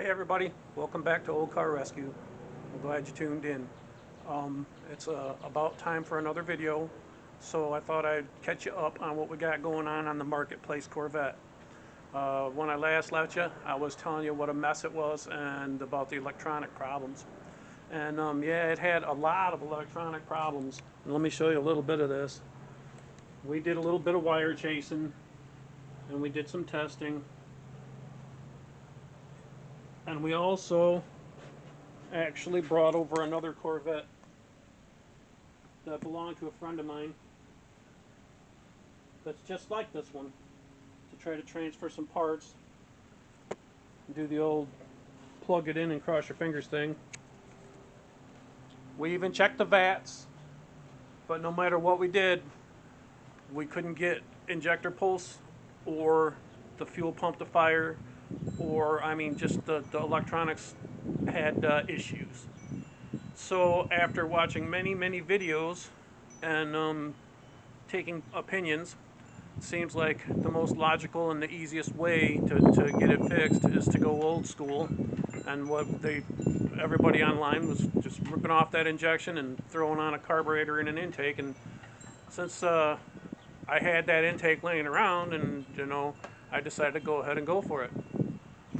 Hey everybody, welcome back to Old Car Rescue. I'm glad you tuned in. It's about time for another video, so I thought I'd catch you up on what we got going on the marketplace Corvette. When I last left you, I was telling you what a mess it was and about the electronic problems. And yeah, it had a lot of electronic problems. And let me show you a little bit of this. We did a little bit of wire chasing, and we did some testing. And we also actually brought over another Corvette that belonged to a friend of mine that's just like this one to try to transfer some parts and do the old plug it in and cross your fingers thing. We even checked the vats, but no matter what we did, we couldn't get injector pulse or the fuel pump to fire, or I mean just the electronics had issues. So after watching many videos and taking opinions, it seems like the most logical and the easiest way to get it fixed is to go old school. And everybody online was just ripping off that injection and throwing on a carburetor and an intake. And since I had that intake laying around, and I decided to go ahead and go for it.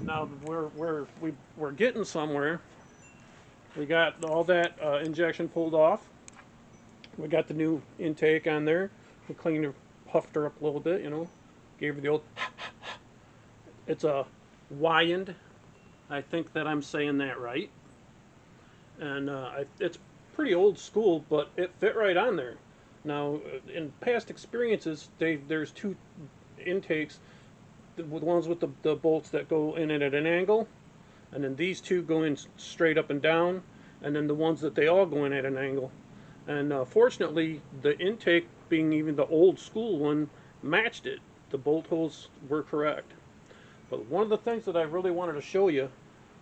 Now we're getting somewhere. We got all that injection pulled off. We got the new intake on there. We cleaned her, puffed her up a little bit, gave her the old. It's a Wyand. I think that I'm saying that right. And it's pretty old school, but it fit right on there. Now, in past experiences, there's two intakes. The ones with the bolts that go in it at an angle, and then these two go in straight up and down, and then the ones that they all go in at an angle. And fortunately, the intake, being even the old school one, matched it. The bolt holes were correct. But one of the things that I really wanted to show you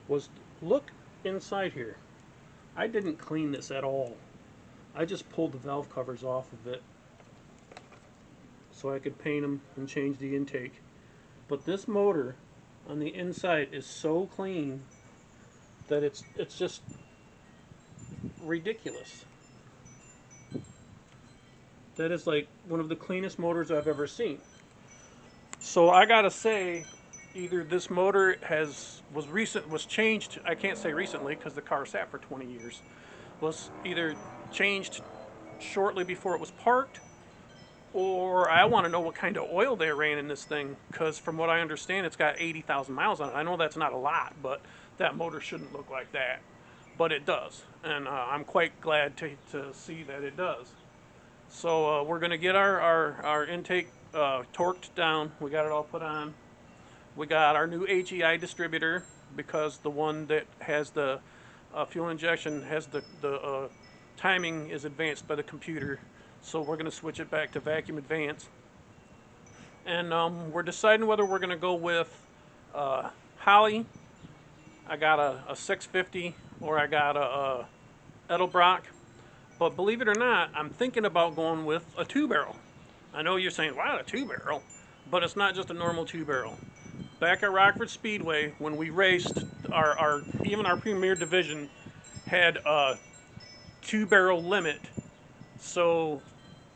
was, look inside here. I didn't clean this at all. I just pulled the valve covers off of it so I could paint them and change the intake. But this motor on the inside is so clean that it's just ridiculous. That is like one of the cleanest motors I've ever seen. So I gotta say, either this motor was changed. I can't say recently because the car sat for 20 years. Was either changed shortly before it was parked, or I want to know what kind of oil they ran in this thing, because from what I understand, it's got 80,000 miles on it. I know that's not a lot, but that motor shouldn't look like that. But it does, and I'm quite glad to see that it does. So we're going to get our intake torqued down. We got it all put on. We got our new HEI distributor, because the one that has the fuel injection has the timing is advanced by the computer. So we're going to switch it back to vacuum advance. And we're deciding whether we're going to go with Holly. I got a 650, or I got a Edelbrock. But believe it or not, I'm thinking about going with a 2-barrel. I know you're saying, wow, a 2-barrel? But it's not just a normal 2-barrel. Back at Rockford Speedway, when we raced, even our Premier Division had a 2-barrel limit. So,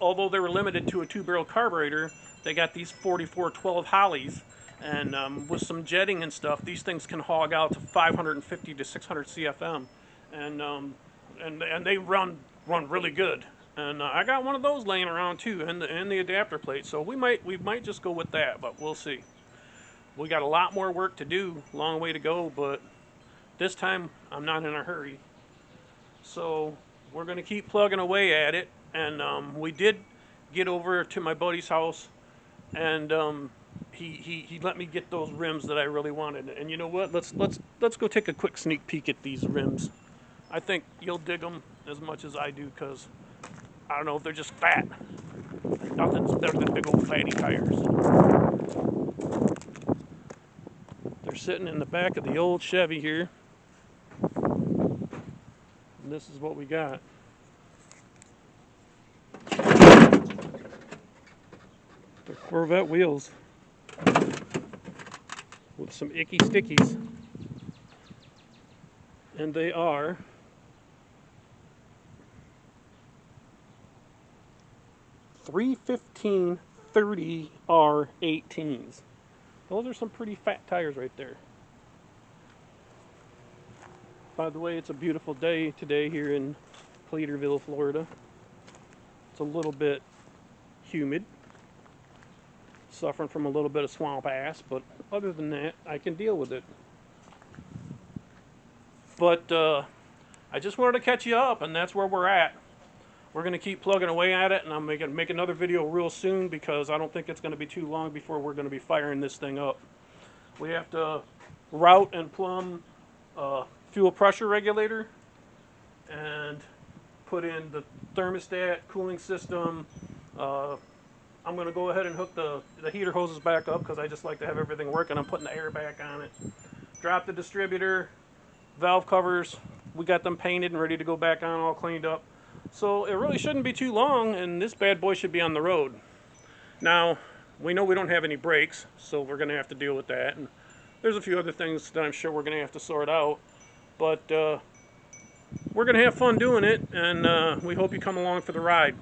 although they were limited to a 2-barrel carburetor, they got these 4412 Hollies, and with some jetting and stuff, these things can hog out to 550 to 600 CFM, and they run really good. And I got one of those laying around too, and the adapter plate. So we might just go with that, but we'll see. We got a lot more work to do, long way to go, but this time I'm not in a hurry. So we're going to keep plugging away at it, and we did get over to my buddy's house, and he let me get those rims that I really wanted. And you know what? Let's go take a quick sneak peek at these rims. I think you'll dig them as much as I do, because I don't know, they're just fat. Nothing's better than big old fatty tires. They're sitting in the back of the old Chevy here. And this is what we got. They're Corvette wheels with some icky stickies. And they are $315/30R18s. Those are some pretty fat tires right there. By the way, it's a beautiful day today here in Platerville, Florida. It's a little bit humid, suffering from a little bit of swamp ass, but other than that, I can deal with it. But I just wanted to catch you up, and that's where we're at. We're going to keep plugging away at it, and I'm going to make another video real soon because I don't think it's going to be too long before we're going to be firing this thing up. We have to route and plumb fuel pressure regulator and put in the thermostat, cooling system. I'm going to go ahead and hook the heater hoses back up because I just like to have everything working. I'm putting the air back on it. Drop the distributor, valve covers. We got them painted and ready to go back on, all cleaned up. So it really shouldn't be too long, and this bad boy should be on the road. Now, we know we don't have any brakes, so we're going to have to deal with that. And there's a few other things that I'm sure we're going to have to sort out. But we're going to have fun doing it, and we hope you come along for the ride.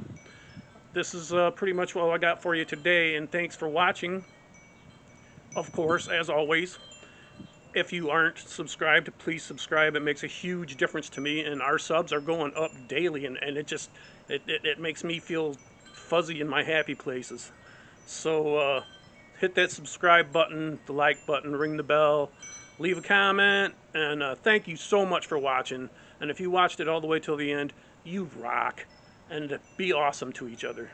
This is pretty much all I got for you today, and thanks for watching. Of course, as always, if you aren't subscribed, please subscribe. It makes a huge difference to me, and our subs are going up daily, and it makes me feel fuzzy in my happy places. So hit that subscribe button, the like button, ring the bell, leave a comment, and thank you so much for watching. And if you watched it all the way till the end, you rock, and be awesome to each other.